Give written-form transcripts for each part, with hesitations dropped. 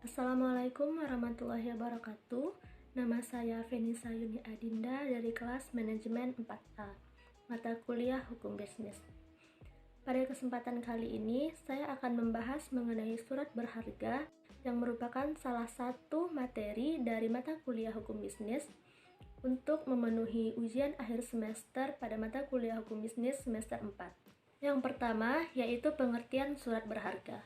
Assalamualaikum warahmatullahi wabarakatuh. Nama saya Fenisa Yuni Adinda dari kelas Manajemen 4A, mata kuliah Hukum Bisnis. Pada kesempatan kali ini, saya akan membahas mengenai surat berharga yang merupakan salah satu materi dari mata kuliah Hukum Bisnis untuk memenuhi ujian akhir semester pada mata kuliah Hukum Bisnis semester 4. Yang pertama yaitu pengertian surat berharga.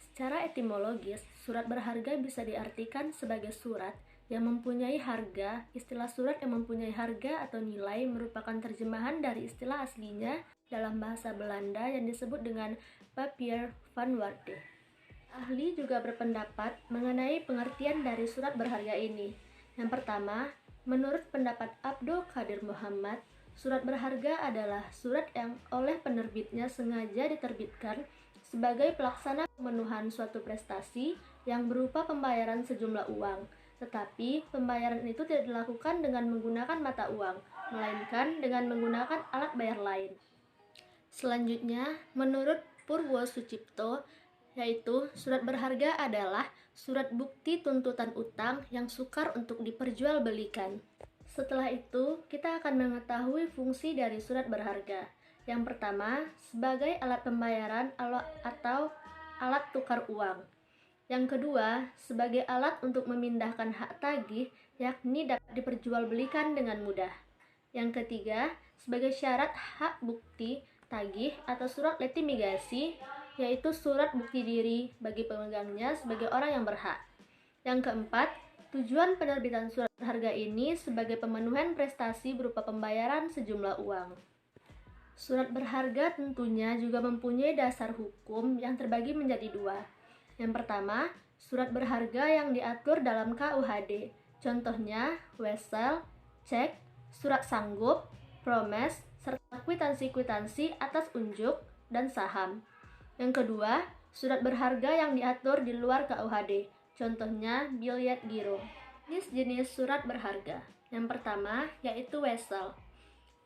Secara etimologis, surat berharga bisa diartikan sebagai surat yang mempunyai harga. Istilah surat yang mempunyai harga atau nilai merupakan terjemahan dari istilah aslinya dalam bahasa Belanda yang disebut dengan papier van waarde. Ahli juga berpendapat mengenai pengertian dari surat berharga ini. Yang pertama, menurut pendapat Abdul Qadir Muhammad, surat berharga adalah surat yang oleh penerbitnya sengaja diterbitkan sebagai pelaksana pemenuhan suatu prestasi yang berupa pembayaran sejumlah uang, tetapi pembayaran itu tidak dilakukan dengan menggunakan mata uang, melainkan dengan menggunakan alat bayar lain. Selanjutnya, menurut Purwo Sucipto, yaitu surat berharga adalah surat bukti tuntutan utang yang sukar untuk diperjualbelikan. Setelah itu, kita akan mengetahui fungsi dari surat berharga. Yang pertama, sebagai alat pembayaran atau alat tukar uang. Yang kedua, sebagai alat untuk memindahkan hak tagih, yakni dapat diperjualbelikan dengan mudah. Yang ketiga, sebagai syarat hak bukti tagih atau surat legitimasi, yaitu surat bukti diri bagi pemegangnya sebagai orang yang berhak. Yang keempat, tujuan penerbitan surat berharga ini sebagai pemenuhan prestasi berupa pembayaran sejumlah uang. Surat berharga tentunya juga mempunyai dasar hukum yang terbagi menjadi dua. Yang pertama, surat berharga yang diatur dalam KUHD. Contohnya, wesel, cek, surat sanggup, promes, serta kwitansi-kwitansi atas unjuk dan saham. Yang kedua, surat berharga yang diatur di luar KUHD. Contohnya, biljet giro. Jenis surat berharga. Yang pertama, yaitu wesel.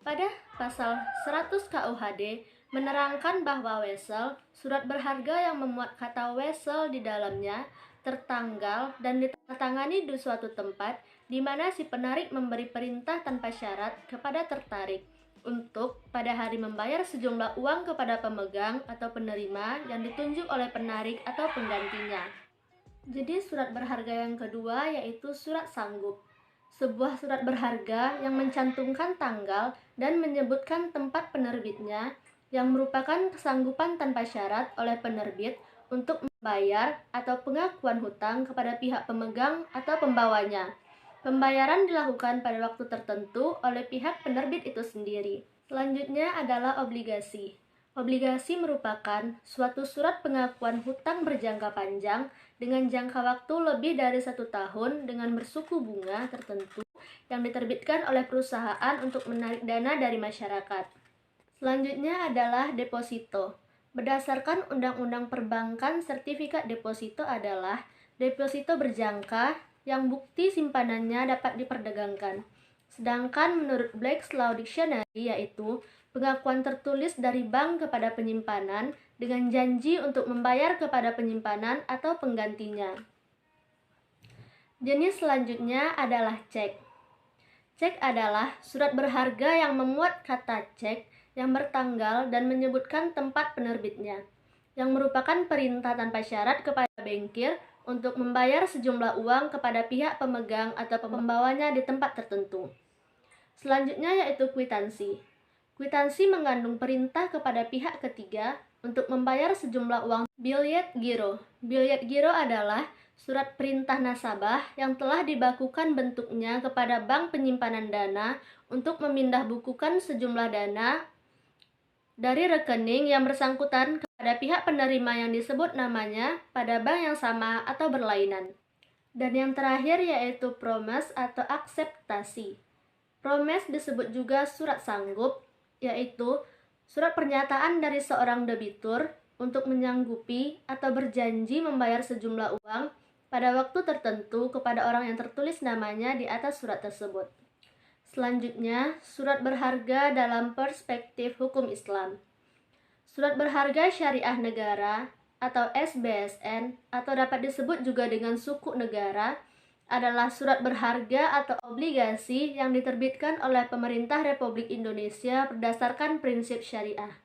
Pada pasal 100 KUHD menerangkan bahwa wesel, surat berharga yang memuat kata wesel di dalamnya, tertanggal dan ditandatangani di suatu tempat di mana si penarik memberi perintah tanpa syarat kepada tertarik untuk pada hari membayar sejumlah uang kepada pemegang atau penerima yang ditunjuk oleh penarik atau penggantinya. Jadi surat berharga yang kedua yaitu surat sanggup. Sebuah surat berharga yang mencantumkan tanggal dan menyebutkan tempat penerbitnya yang merupakan kesanggupan tanpa syarat oleh penerbit untuk membayar atau pengakuan hutang kepada pihak pemegang atau pembawanya. Pembayaran dilakukan pada waktu tertentu oleh pihak penerbit itu sendiri. Selanjutnya adalah obligasi. Obligasi merupakan suatu surat pengakuan hutang berjangka panjang dengan jangka waktu lebih dari 1 tahun dengan bersuku bunga tertentu yang diterbitkan oleh perusahaan untuk menarik dana dari masyarakat. Selanjutnya adalah deposito. Berdasarkan Undang-Undang Perbankan, sertifikat deposito adalah deposito berjangka yang bukti simpanannya dapat diperdagangkan. Sedangkan menurut Black's Law Dictionary yaitu pengakuan tertulis dari bank kepada penyimpanan dengan janji untuk membayar kepada penyimpanan atau penggantinya. Jenis selanjutnya adalah cek. Cek adalah surat berharga yang memuat kata cek yang bertanggal dan menyebutkan tempat penerbitnya, yang merupakan perintah tanpa syarat kepada bankir untuk membayar sejumlah uang kepada pihak pemegang atau pembawanya di tempat tertentu. Selanjutnya yaitu kwitansi. Kwitansi mengandung perintah kepada pihak ketiga untuk membayar sejumlah uang. Biljet giro. Biljet giro adalah surat perintah nasabah yang telah dibakukan bentuknya kepada bank penyimpanan dana untuk memindah bukukan sejumlah dana dari rekening yang bersangkutan kepada pihak penerima yang disebut namanya pada bank yang sama atau berlainan. Dan yang terakhir yaitu promes atau akseptasi. Promes disebut juga surat sanggup, yaitu surat pernyataan dari seorang debitur untuk menyanggupi atau berjanji membayar sejumlah uang pada waktu tertentu kepada orang yang tertulis namanya di atas surat tersebut. Selanjutnya, surat berharga dalam perspektif hukum Islam. Surat berharga syariah negara atau SBSN atau dapat disebut juga dengan suku negara adalah surat berharga atau obligasi yang diterbitkan oleh pemerintah Republik Indonesia berdasarkan prinsip syariah.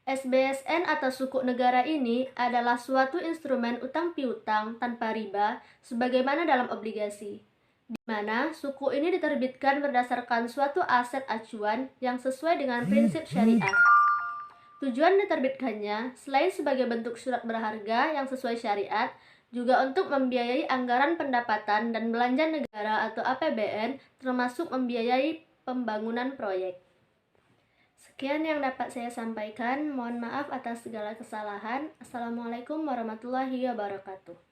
SBSN atau suku negara ini adalah suatu instrumen utang piutang tanpa riba sebagaimana dalam obligasi, di mana suku ini diterbitkan berdasarkan suatu aset acuan yang sesuai dengan prinsip syariah. Tujuan diterbitkannya, selain sebagai bentuk surat berharga yang sesuai syariat, juga untuk membiayai anggaran pendapatan dan belanja negara atau APBN, termasuk membiayai pembangunan proyek. Sekian yang dapat saya sampaikan. Mohon maaf atas segala kesalahan. Assalamualaikum warahmatullahi wabarakatuh.